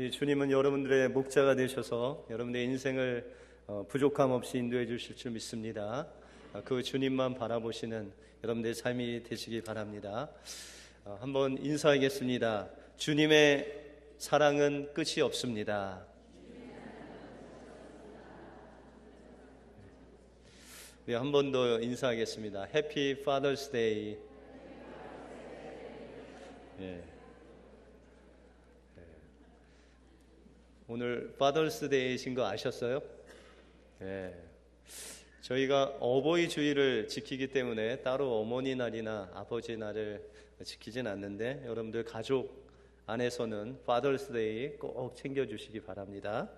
우리 주님은 여러분들의 목자가 되셔서 여러분들의 인생을 부족함 없이 인도해 주실 줄 믿습니다. 그 주님만 바라보시는 여러분들의 삶이 되시기 바랍니다. 한번 인사하겠습니다. 주님의 사랑은 끝이 없습니다. 네, 한 번 더 인사하겠습니다. 해피 파더스 데이. 예. 오늘 파더스 데이이신 거 아셨어요? 예. 저희가 어버이 주일을 지키기 때문에 따로 어머니 날이나 아버지 날을 지키진 않는데 여러분들 가족 안에서는 파더스 데이 꼭 챙겨주시기 바랍니다.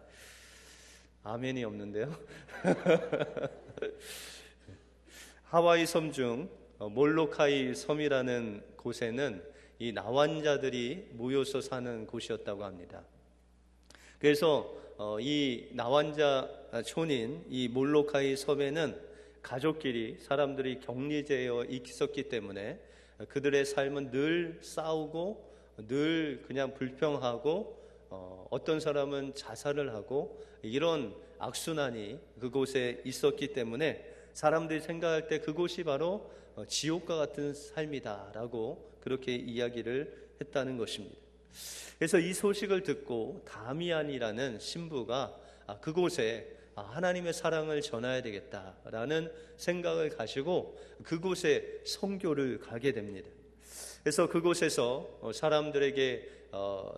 아멘이 없는데요. 하와이 섬 중 몰로카이 섬이라는 곳에는 이 나환자들이 모여서 사는 곳이었다고 합니다. 그래서 이 나환자 촌인 이 몰로카이 섬에는 가족끼리 사람들이 격리되어 있었기 때문에 그들의 삶은 늘 싸우고 늘 그냥 불평하고 어떤 사람은 자살을 하고 이런 악순환이 그곳에 있었기 때문에 사람들이 생각할 때 그곳이 바로 지옥과 같은 삶이다라고 그렇게 이야기를 했다는 것입니다. 그래서 이 소식을 듣고 다미안이라는 신부가 그곳에 하나님의 사랑을 전해야 되겠다라는 생각을 가지고 그곳에 선교를 가게 됩니다. 그래서 그곳에서 사람들에게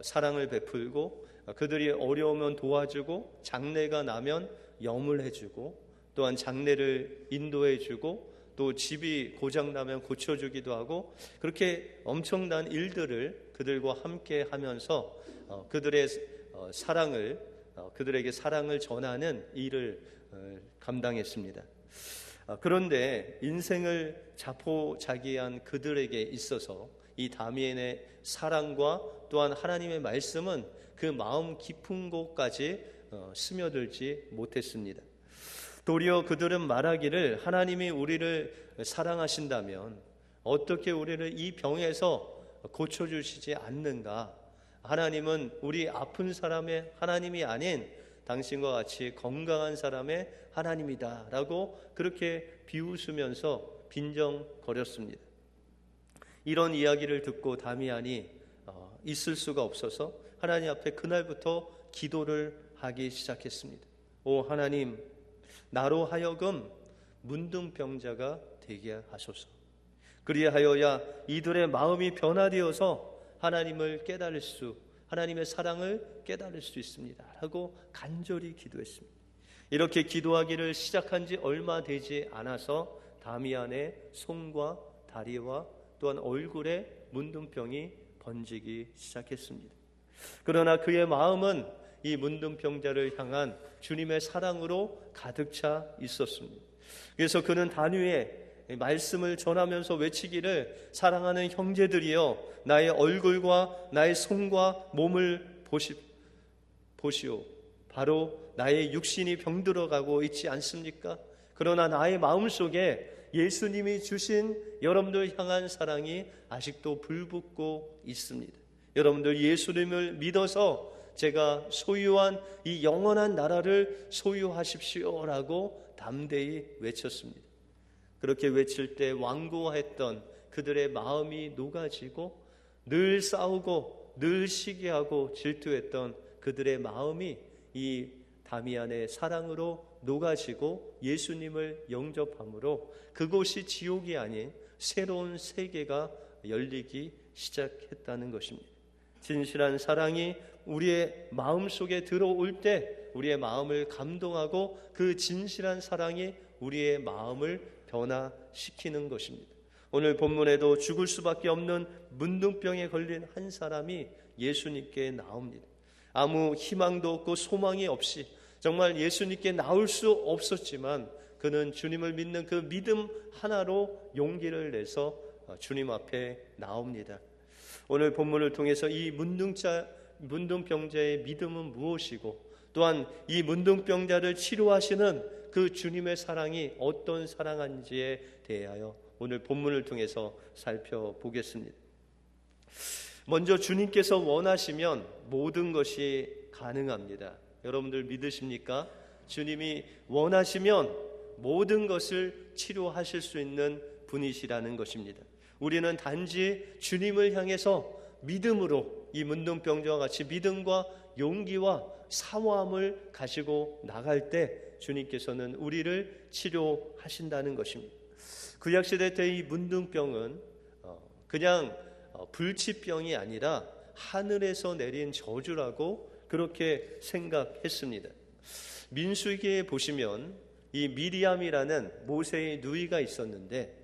사랑을 베풀고 그들이 어려우면 도와주고 장례가 나면 염을 해주고 또한 장례를 인도해주고 또 집이 고장나면 고쳐주기도 하고 그렇게 엄청난 일들을 그들과 함께 하면서 그들의 사랑을 그들에게 사랑을 전하는 일을 감당했습니다. 그런데 인생을 자포자기한 그들에게 있어서 이 다미안의 사랑과 또한 하나님의 말씀은 그 마음 깊은 곳까지 스며들지 못했습니다. 도리어 그들은 말하기를 하나님이 우리를 사랑하신다면 어떻게 우리를 이 병에서 고쳐주시지 않는가? 하나님은 우리 아픈 사람의 하나님이 아닌 당신과 같이 건강한 사람의 하나님이다 라고 그렇게 비웃으면서 빈정거렸습니다. 이런 이야기를 듣고 다미안이 있을 수가 없어서 하나님 앞에 그날부터 기도를 하기 시작했습니다. 오 하나님, 나로 하여금 문둥병자가 되게 하소서. 그리하여야 이들의 마음이 변화되어서 하나님을 깨달을 하나님의 사랑을 깨달을 수 있습니다 하고 간절히 기도했습니다. 이렇게 기도하기를 시작한 지 얼마 되지 않아서 다미안의 손과 다리와 또한 얼굴에 문둥병이 번지기 시작했습니다. 그러나 그의 마음은 이 문둥병자를 향한 주님의 사랑으로 가득 차 있었습니다. 그래서 그는 단위에 말씀을 전하면서 외치기를 사랑하는 형제들이여 나의 얼굴과 나의 손과 몸을 보시오. 바로 나의 육신이 병들어가고 있지 않습니까? 그러나 나의 마음속에 예수님이 주신 여러분들 향한 사랑이 아직도 불붙고 있습니다. 여러분들 예수님을 믿어서 제가 소유한 이 영원한 나라를 소유하십시오라고 담대히 외쳤습니다. 그렇게 외칠 때 완고했던 그들의 마음이 녹아지고 늘 싸우고 늘 시기하고 질투했던 그들의 마음이 이 다미안의 사랑으로 녹아지고 예수님을 영접함으로 그곳이 지옥이 아닌 새로운 세계가 열리기 시작했다는 것입니다. 진실한 사랑이 우리의 마음속에 들어올 때 우리의 마음을 감동하고 그 진실한 사랑이 우리의 마음을 변화시키는 것입니다. 오늘 본문에도 죽을 수밖에 없는 문둥병에 걸린 한 사람이 예수님께 나옵니다. 아무 희망도 없고 소망이 없이 정말 예수님께 나올 수 없었지만 그는 주님을 믿는 그 믿음 하나로 용기를 내서 주님 앞에 나옵니다. 오늘 본문을 통해서 이 문둥병자의 믿음은 무엇이고 또한 이 문둥병자를 치료하시는 그 주님의 사랑이 어떤 사랑인지에 대하여 오늘 본문을 통해서 살펴보겠습니다. 먼저 주님께서 원하시면 모든 것이 가능합니다. 여러분들 믿으십니까? 주님이 원하시면 모든 것을 치료하실 수 있는 분이시라는 것입니다. 우리는 단지 주님을 향해서 믿음으로 이 문둥병자와 같이 믿음과 용기와 사모함을 가지고 나갈 때 주님께서는 우리를 치료하신다는 것입니다. 구약시대 때 이 문둥병은 그냥 불치병이 아니라 하늘에서 내린 저주라고 그렇게 생각했습니다. 민수기에 보시면 이 미리암이라는 모세의 누이가 있었는데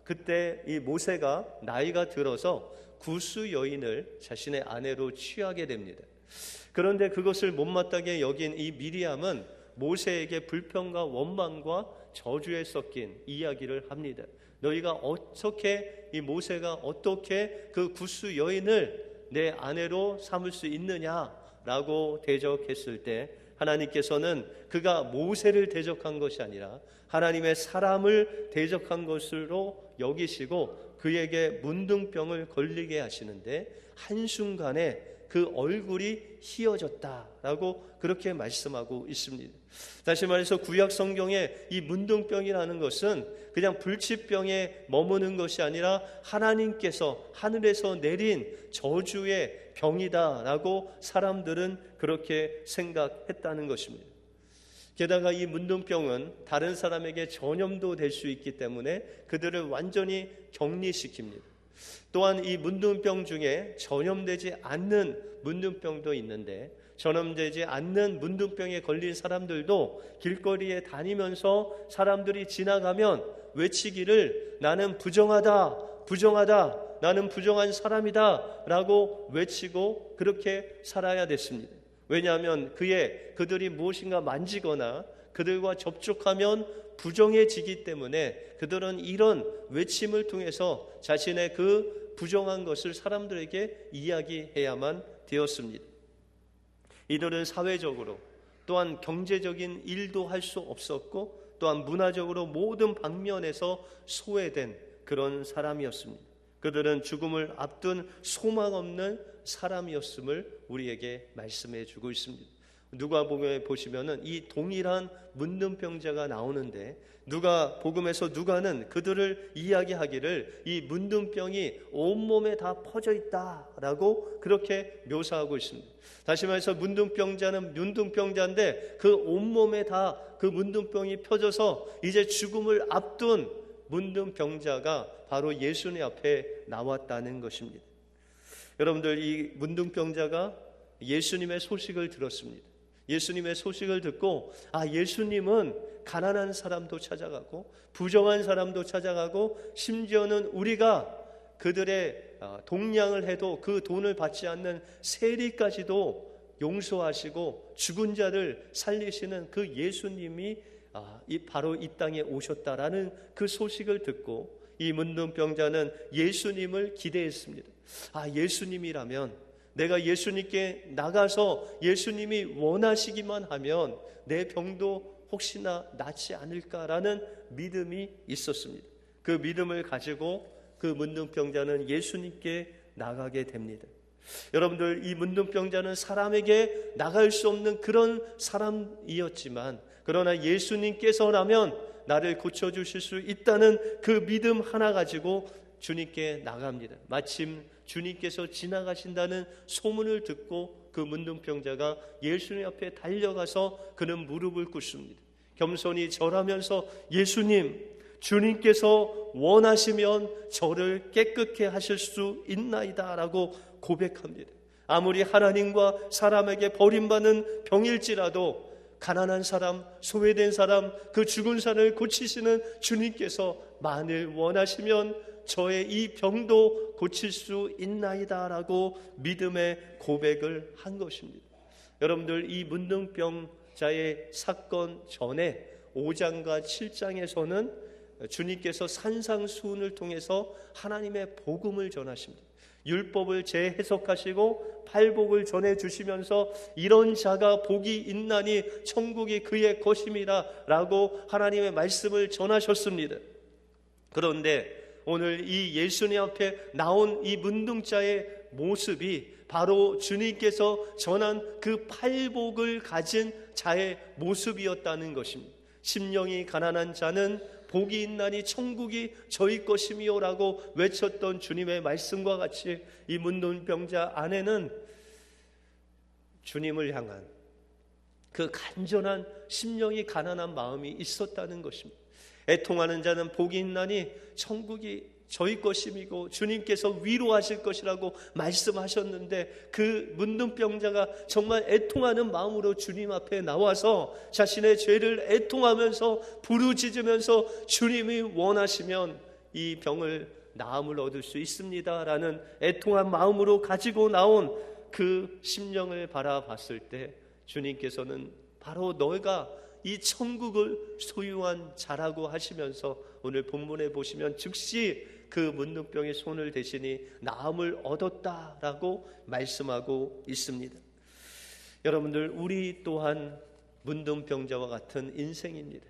그때 이 모세가 나이가 들어서 구스 여인을 자신의 아내로 취하게 됩니다. 그런데 그것을 못마땅해 여긴 이 미리암은 모세에게 불평과 원망과 저주에 섞인 이야기를 합니다. 너희가 어떻게 이 모세가 어떻게 그 구스 여인을 내 아내로 삼을 수 있느냐라고 대적했을 때 하나님께서는 그가 모세를 대적한 것이 아니라 하나님의 사람을 대적한 것으로 여기시고 그에게 문둥병을 걸리게 하시는데 한순간에 그 얼굴이 희어졌다라고 그렇게 말씀하고 있습니다. 다시 말해서 구약 성경에 이 문둥병이라는 것은 그냥 불치병에 머무는 것이 아니라 하나님께서 하늘에서 내린 저주의 병이다라고 사람들은 그렇게 생각했다는 것입니다. 게다가 이 문둥병은 다른 사람에게 전염도 될 수 있기 때문에 그들을 완전히 격리시킵니다. 또한 이 문둥병 중에 전염되지 않는 문둥병도 있는데 전염되지 않는 문둥병에 걸린 사람들도 길거리에 다니면서 사람들이 지나가면 외치기를 나는 부정하다, 부정하다, 나는 부정한 사람이다 라고 외치고 그렇게 살아야 됐습니다. 왜냐하면 그들이 무엇인가 만지거나 그들과 접촉하면 부정해지기 때문에 그들은 이런 외침을 통해서 자신의 그 부정한 것을 사람들에게 이야기해야만 되었습니다. 이들은 사회적으로 또한 경제적인 일도 할 수 없었고 또한 문화적으로 모든 방면에서 소외된 그런 사람이었습니다. 그들은 죽음을 앞둔 소망 없는 사람이었음을 우리에게 말씀해 주고 있습니다. 누가복음에 보시면은 이 동일한 문둥병자가 나오는데 누가복음에서 누가는 그들을 이야기하기를 이 문둥병이 온몸에 다 퍼져 있다라고 그렇게 묘사하고 있습니다. 다시 말해서 문둥병자는 문둥병자인데 그 온몸에 다 그 문둥병이 펴져서 이제 죽음을 앞둔 문둥병자가 바로 예수님 앞에 나왔다는 것입니다. 여러분들 이 문둥병자가 예수님의 소식을 들었습니다. 예수님의 소식을 듣고 예수님은 가난한 사람도 찾아가고 부정한 사람도 찾아가고 심지어는 우리가 그들의 동냥을 해도 그 돈을 받지 않는 세리까지도 용서하시고 죽은 자를 살리시는 그 예수님이 바로 이 땅에 오셨다라는 그 소식을 듣고 이 문둥병자는 예수님을 기대했습니다. 예수님이라면 내가 예수님께 나가서 예수님이 원하시기만 하면 내 병도 혹시나 낫지 않을까라는 믿음이 있었습니다. 그 믿음을 가지고 그 문둥병자는 예수님께 나가게 됩니다. 여러분들 이 문둥병자는 사람에게 나갈 수 없는 그런 사람이었지만 그러나 예수님께서라면 나를 고쳐주실 수 있다는 그 믿음 하나 가지고 주님께 나갑니다. 마침 주님께서 지나가신다는 소문을 듣고 그 문둥병자가 예수님 앞에 달려가서 그는 무릎을 꿇습니다. 겸손히 절하면서 예수님, 주님께서 원하시면 저를 깨끗게 하실 수 있나이다 라고 고백합니다. 아무리 하나님과 사람에게 버림받는 병일지라도 가난한 사람, 소외된 사람, 그 죽은 사람을 고치시는 주님께서 만일 원하시면 저의 이 병도 고칠 수 있나이다 라고 믿음의 고백을 한 것입니다. 여러분들 이 문둥병자의 사건 전에 5장과 7장에서는 주님께서 산상수훈을 통해서 하나님의 복음을 전하십니다. 율법을 재해석하시고 팔복을 전해주시면서 이런 자가 복이 있나니 천국이 그의 것임이라 라고 하나님의 말씀을 전하셨습니다. 그런데 오늘 이 예수님 앞에 나온 이 문둥자의 모습이 바로 주님께서 전한 그 팔복을 가진 자의 모습이었다는 것입니다. 심령이 가난한 자는 복이 있나니 천국이 저희 것이미요 라고 외쳤던 주님의 말씀과 같이 이 문둥병자 안에는 주님을 향한 그 간절한 심령이 가난한 마음이 있었다는 것입니다. 애통하는 자는 복이 있나니 천국이 저희 것임이고 주님께서 위로하실 것이라고 말씀하셨는데, 그 문둥병자가 정말 애통하는 마음으로 주님 앞에 나와서 자신의 죄를 애통하면서 부르짖으면서 주님이 원하시면 이 병을 나음을 얻을 수 있습니다 라는 애통한 마음으로 가지고 나온 그 심령을 바라봤을 때 주님께서는 바로 너가 이 천국을 소유한 자라고 하시면서 오늘 본문에 보시면 즉시 그 문둥병의 손을 대시니 나음을 얻었다라고 말씀하고 있습니다. 여러분들, 우리 또한 문둥병자와 같은 인생입니다.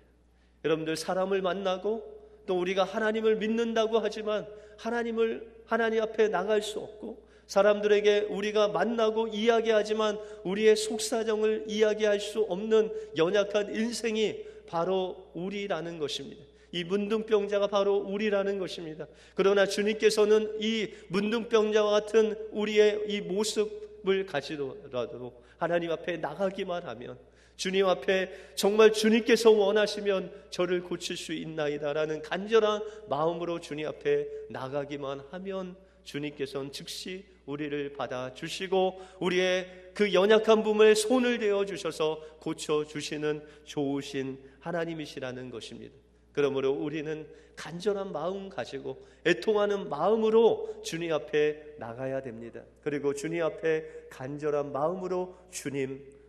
여러분들, 사람을 만나고 또 우리가 하나님을 믿는다고 하지만 하나님 앞에 나갈 수 없고, 사람들에게 우리가 만나고 이야기하지만 우리의 속사정을 이야기할 수 없는 연약한 인생이 바로 우리라는 것입니다. 이 문둥병자가 바로 우리라는 것입니다. 그러나 주님께서는 이 문둥병자와 같은 우리의 이 모습을 가지더라도 하나님 앞에 나가기만 하면, 주님 앞에 정말 주님께서 원하시면 저를 고칠 수 있나이다라는 간절한 마음으로 주님 앞에 나가기만 하면 주님께서는 즉시 우리를 받아주시고 우리의 그 연약한 부분에 손을 대어 주셔서 고쳐주시는 좋으신 하나님이시라는 것입니다. 그러므로 우리는 간절한 마음 가지고 애통하는 마음으로 주님 앞에 나가야 됩니다. 그리고 주님 앞에 간절한 마음으로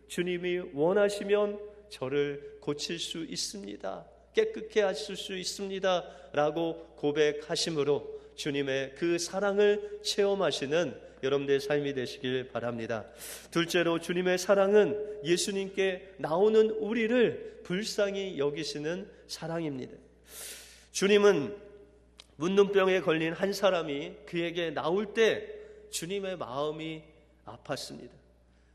주님이 원하시면 저를 고칠 수 있습니다, 깨끗게 하실 수 있습니다 라고 고백하심으로 주님의 그 사랑을 체험하시는 여러분들의 삶이 되시길 바랍니다. 둘째로, 주님의 사랑은 예수님께 나오는 우리를 불쌍히 여기시는 사랑입니다. 주님은 문둥병에 걸린 한 사람이 그에게 나올 때 주님의 마음이 아팠습니다.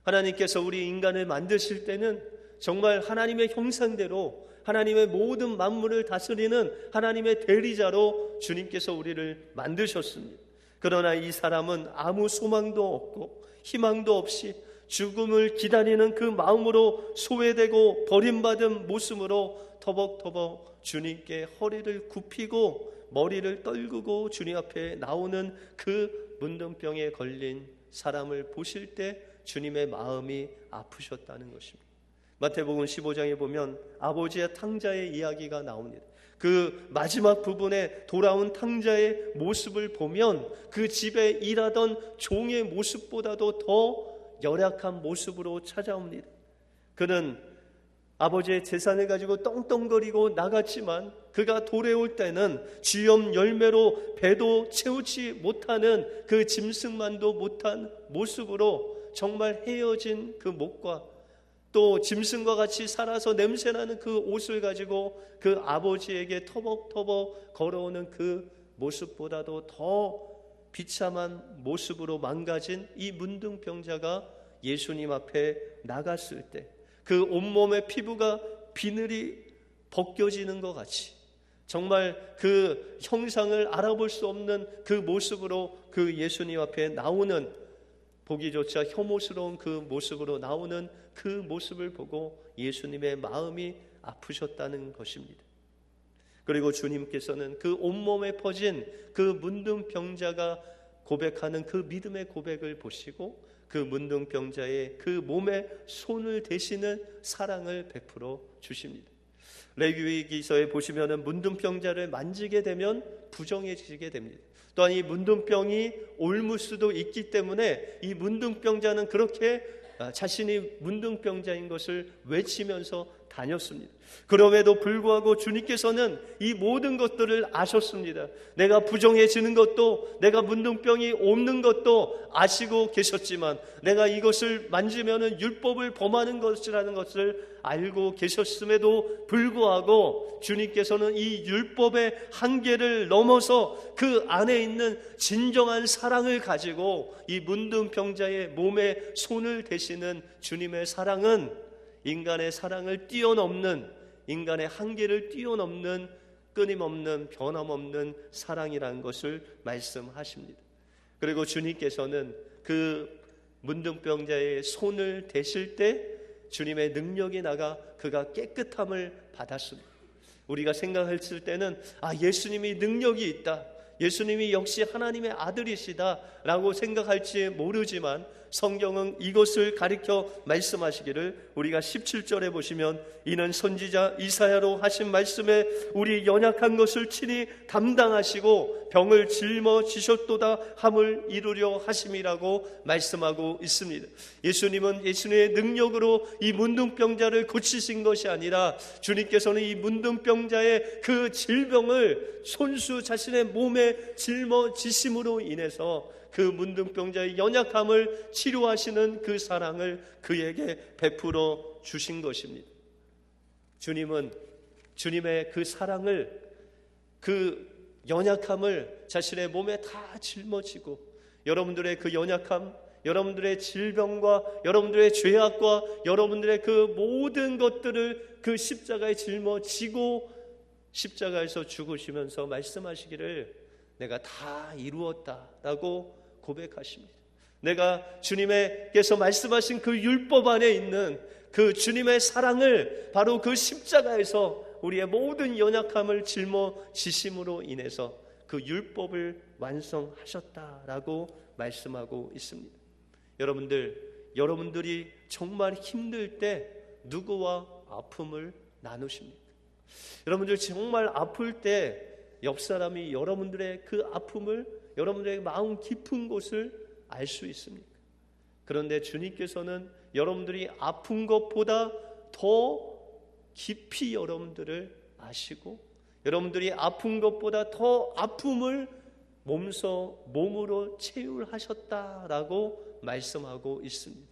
하나님께서 우리 인간을 만드실 때는 정말 하나님의 형상대로 하나님의 모든 만물을 다스리는 하나님의 대리자로 주님께서 우리를 만드셨습니다. 그러나 이 사람은 아무 소망도 없고 희망도 없이 죽음을 기다리는 그 마음으로 소외되고 버림받은 모습으로 터벅터벅 주님께 허리를 굽히고 머리를 떨구고 주님 앞에 나오는 그 문둥병에 걸린 사람을 보실 때 주님의 마음이 아프셨다는 것입니다. 마태복음 15장에 보면 아버지의 탕자의 이야기가 나옵니다. 그 마지막 부분에 돌아온 탕자의 모습을 보면 그 집에 일하던 종의 모습보다도 더 열악한 모습으로 찾아옵니다. 그는 아버지의 재산을 가지고 떵떵거리고 나갔지만 그가 돌아올 때는 쥐염 열매로 배도 채우지 못하는 그 짐승만도 못한 모습으로 정말 헤어진 그 목과 또 짐승과 같이 살아서 냄새나는 그 옷을 가지고 그 아버지에게 터벅터벅 걸어오는 그 모습보다도 더 비참한 모습으로 망가진 이 문둥병자가 예수님 앞에 나갔을 때 그 온몸의 피부가 비늘이 벗겨지는 것 같이 정말 그 형상을 알아볼 수 없는 그 모습으로 그 예수님 앞에 나오는, 보기조차 혐오스러운 그 모습으로 나오는 그 모습을 보고 예수님의 마음이 아프셨다는 것입니다. 그리고 주님께서는 그 온몸에 퍼진 그 문둥병자가 고백하는 그 믿음의 고백을 보시고 그 문둥병자의 그 몸에 손을 대시는 사랑을 베풀어 주십니다. 레위기서에 보시면은 문둥병자를 만지게 되면 부정해지게 됩니다. 또한 이 문둥병이 옮을 수도 있기 때문에 이 문둥병자는 그렇게 자신이 문둥병자인 것을 외치면서 다녔습니다. 그럼에도 불구하고 주님께서는 이 모든 것들을 아셨습니다. 내가 부정해지는 것도, 내가 문둥병이 옮는 것도 아시고 계셨지만, 내가 이것을 만지면은 율법을 범하는 것이라는 것을 알고 계셨음에도 불구하고 주님께서는 이 율법의 한계를 넘어서 그 안에 있는 진정한 사랑을 가지고 이 문둥병자의 몸에 손을 대시는 주님의 사랑은 인간의 사랑을 뛰어넘는, 인간의 한계를 뛰어넘는 끊임없는 변함없는 사랑이라는 것을 말씀하십니다. 그리고 주님께서는 그 문둥병자의 손을 대실 때 주님의 능력이 나가 그가 깨끗함을 받았습니다. 우리가 생각했을 때는 예수님이 능력이 있다, 예수님이 역시 하나님의 아들이시다 라고 생각할지 모르지만 성경은 이것을 가리켜 말씀하시기를 우리가 17절에 보시면 이는 선지자 이사야로 하신 말씀에 우리 연약한 것을 친히 담당하시고 병을 짊어지셨도다 함을 이루려 하심이라고 말씀하고 있습니다. 예수님은 예수님의 능력으로 이 문둥병자를 고치신 것이 아니라 주님께서는 이 문둥병자의 그 질병을 손수 자신의 몸에 짊어지심으로 인해서 그 문둥병자의 연약함을 치료하시는 그 사랑을 그에게 베풀어 주신 것입니다. 주님은 주님의 그 사랑을, 그 연약함을 자신의 몸에 다 짊어지고 여러분들의 그 연약함, 여러분들의 질병과 여러분들의 죄악과 여러분들의 그 모든 것들을 그 십자가에 짊어지고 십자가에서 죽으시면서 말씀하시기를 내가 다 이루었다라고 고백하십니다. 내가 주님께서 말씀하신 그 율법 안에 있는 그 주님의 사랑을 바로 그 십자가에서 우리의 모든 연약함을 짊어지심으로 인해서 그 율법을 완성하셨다라고 말씀하고 있습니다. 여러분들이 정말 힘들 때 누구와 아픔을 나누십니까? 여러분들 정말 아플 때 옆 사람이 여러분들의 그 아픔을, 여러분들의 마음 깊은 곳을 알 수 있습니까? 그런데 주님께서는 여러분들이 아픈 것보다 더 깊이 여러분들을 아시고 여러분들이 아픈 것보다 더 아픔을 몸으로 체휼하셨다라고 말씀하고 있습니다.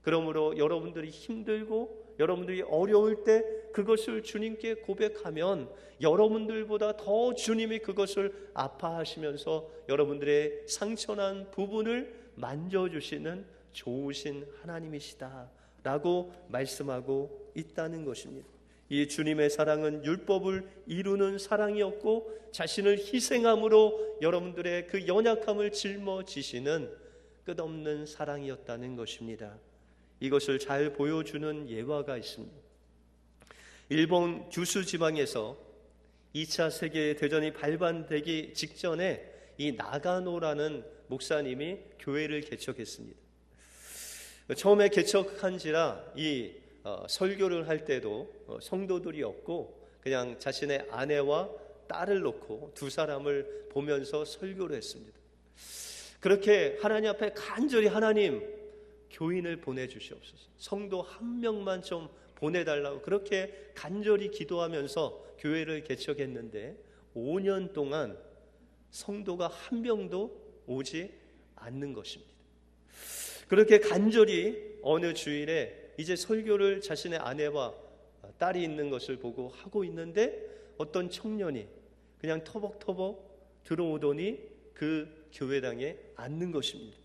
그러므로 여러분들이 힘들고 여러분들이 어려울 때 그것을 주님께 고백하면 여러분들보다 더 주님이 그것을 아파하시면서 여러분들의 상처난 부분을 만져주시는 좋으신 하나님이시다라고 말씀하고 있다는 것입니다. 이 주님의 사랑은 율법을 이루는 사랑이었고 자신을 희생함으로 여러분들의 그 연약함을 짊어지시는 끝없는 사랑이었다는 것입니다. 이것을 잘 보여주는 예화가 있습니다. 일본 규슈 지방에서 2차 세계대전이 발발되기 직전에 이 나가노라는 목사님이 교회를 개척했습니다. 처음에 개척한지라 이 설교를 할 때도 성도들이 없고 그냥 자신의 아내와 딸을 놓고 두 사람을 보면서 설교를 했습니다. 그렇게 하나님 앞에 간절히 하나님 교인을 보내주시옵소서, 성도 한 명만 좀 보내달라고 그렇게 간절히 기도하면서 교회를 개척했는데 5년 동안 성도가 한 명도 오지 않는 것입니다. 그렇게 간절히 어느 주일에 이제 설교를 자신의 아내와 딸이 있는 것을 보고 하고 있는데 어떤 청년이 그냥 터벅터벅 들어오더니 그 교회당에 앉는 것입니다.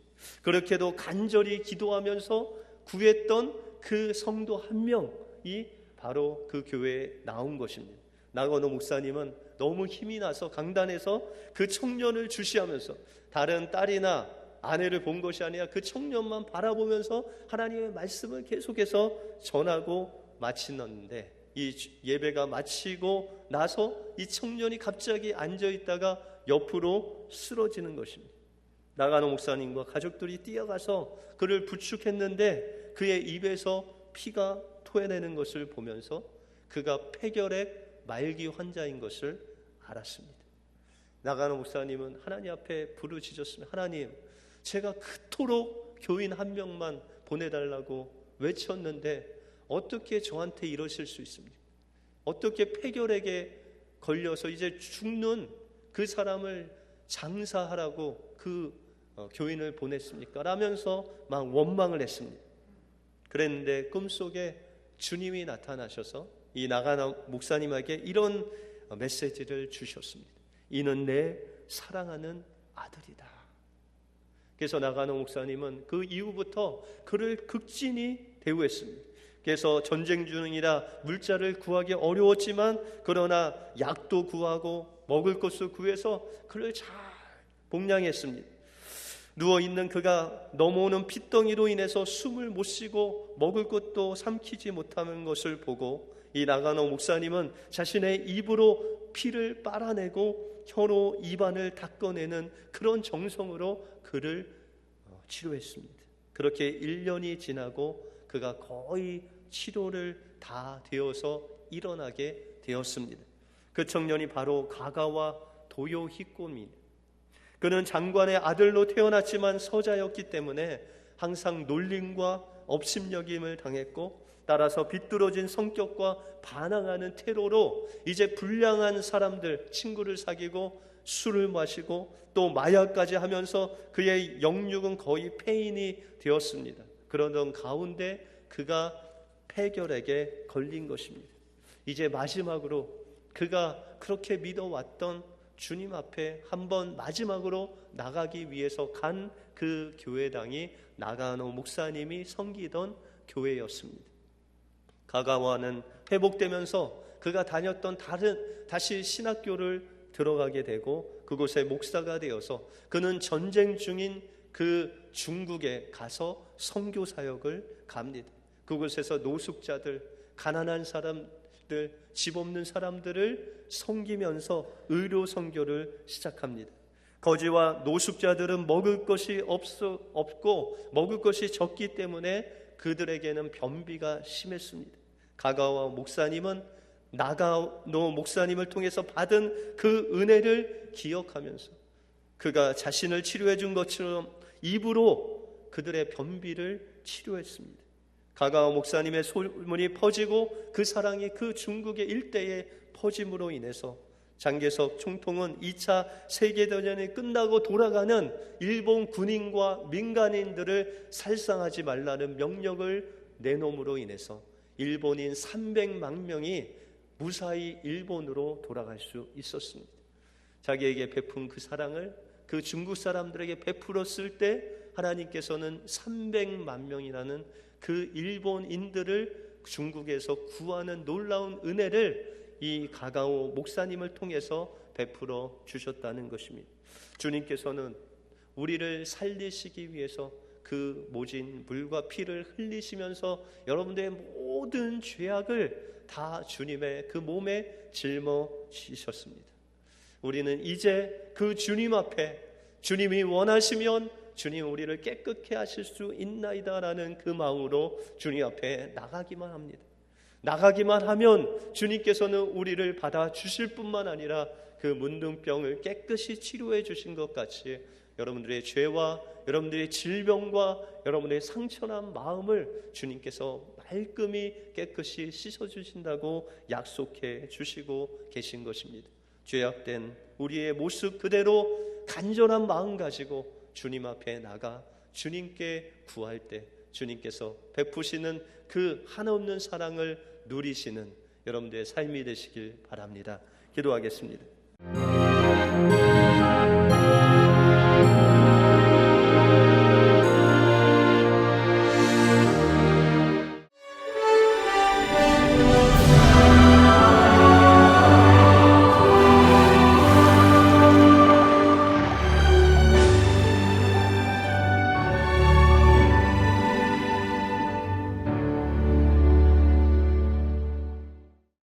그렇게도 간절히 기도하면서 구했던 그 성도 한 명이 바로 그 교회에 나온 것입니다. 나가노 목사님은 너무 힘이 나서 강단에서 그 청년을 주시하면서 다른 딸이나 아내를 본 것이 아니라 그 청년만 바라보면서 하나님의 말씀을 계속해서 전하고 마치는데 이 예배가 마치고 나서 이 청년이 갑자기 앉아있다가 옆으로 쓰러지는 것입니다. 나가노 목사님과 가족들이 뛰어가서 그를 부축했는데 그의 입에서 피가 토해내는 것을 보면서 그가 폐결핵 말기 환자인 것을 알았습니다. 나가노 목사님은 하나님 앞에 부르짖었습니다. 하나님, 제가 그토록 교인 한 명만 보내달라고 외쳤는데 어떻게 저한테 이러실 수 있습니까? 어떻게 폐결핵에 걸려서 이제 죽는 그 사람을 장사하라고 그 교인을 보냈습니까? 라면서 막 원망을 했습니다. 그랬는데 꿈속에 주님이 나타나셔서 이 나가나 목사님에게 이런 메시지를 주셨습니다. 이는 내 사랑하는 아들이다. 그래서 나가나 목사님은 그 이후부터 그를 극진히 대우했습니다. 그래서 전쟁 중이라 물자를 구하기 어려웠지만 그러나 약도 구하고 먹을 것을 구해서 그를 잘 복량했습니다. 누워있는 그가 넘어오는 핏덩이로 인해서 숨을 못 쉬고 먹을 것도 삼키지 못하는 것을 보고 이 나가노 목사님은 자신의 입으로 피를 빨아내고 혀로 입안을 닦아내는 그런 정성으로 그를 치료했습니다. 그렇게 1년이 지나고 그가 거의 치료를 다 되어서 일어나게 되었습니다. 그 청년이 바로 가가와 도요히코입니다. 그는 장관의 아들로 태어났지만 서자였기 때문에 항상 놀림과 업심여김을 당했고 따라서 비뚤어진 성격과 반항하는 태도로 이제 불량한 사람들 친구를 사귀고 술을 마시고 또 마약까지 하면서 그의 영육은 거의 폐인이 되었습니다. 그러던 가운데 그가 폐결핵에 걸린 것입니다. 이제 마지막으로 그가 그렇게 믿어왔던 주님 앞에 한번 마지막으로 나가기 위해서 간 그 교회당이 나가노 목사님이 섬기던 교회였습니다. 가가와는 회복되면서 그가 다녔던 다시 신학교를 들어가게 되고 그곳에 목사가 되어서 그는 전쟁 중인 그 중국에 가서 선교 사역을 갑니다. 그곳에서 노숙자들, 가난한 사람들, 집 없는 사람들을 섬기면서 의료 선교를 시작합니다. 거지와 노숙자들은 먹을 것이 없고 먹을 것이 적기 때문에 그들에게는 변비가 심했습니다. 가가와 목사님은 나가노 목사님을 통해서 받은 그 은혜를 기억하면서 그가 자신을 치료해 준 것처럼 입으로 그들의 변비를 치료했습니다. 가가와 목사님의 소문이 퍼지고 그 사랑이 그 중국의 일대에 퍼짐으로 인해서 장개석 총통은 2차 세계대전이 끝나고 돌아가는 일본 군인과 민간인들을 살상하지 말라는 명령을 내놓음으로 인해서 일본인 300만 명이 무사히 일본으로 돌아갈 수 있었습니다. 자기에게 베푼 그 사랑을 그 중국 사람들에게 베풀었을 때 하나님께서는 300만 명이라는 그 일본인들을 중국에서 구하는 놀라운 은혜를 이 가가오 목사님을 통해서 베풀어 주셨다는 것입니다. 주님께서는 우리를 살리시기 위해서 그 모진 물과 피를 흘리시면서 여러분들의 모든 죄악을 다 주님의 그 몸에 짊어지셨습니다. 우리는 이제 그 주님 앞에 주님이 원하시면 주님 우리를 깨끗게 하실 수 있나이다라는 그 마음으로 주님 앞에 나가기만 합니다. 나가기만 하면 주님께서는 우리를 받아주실 뿐만 아니라 그 문둥병을 깨끗이 치료해 주신 것 같이 여러분들의 죄와 여러분들의 질병과 여러분들의 상처난 마음을 주님께서 말끔히 깨끗이 씻어주신다고 약속해 주시고 계신 것입니다. 죄악된 우리의 모습 그대로 간절한 마음 가지고 주님 앞에 나가 주님께 구할 때 주님께서 베푸시는 그 한없는 사랑을 누리시는 여러분들의 삶이 되시길 바랍니다. 기도하겠습니다.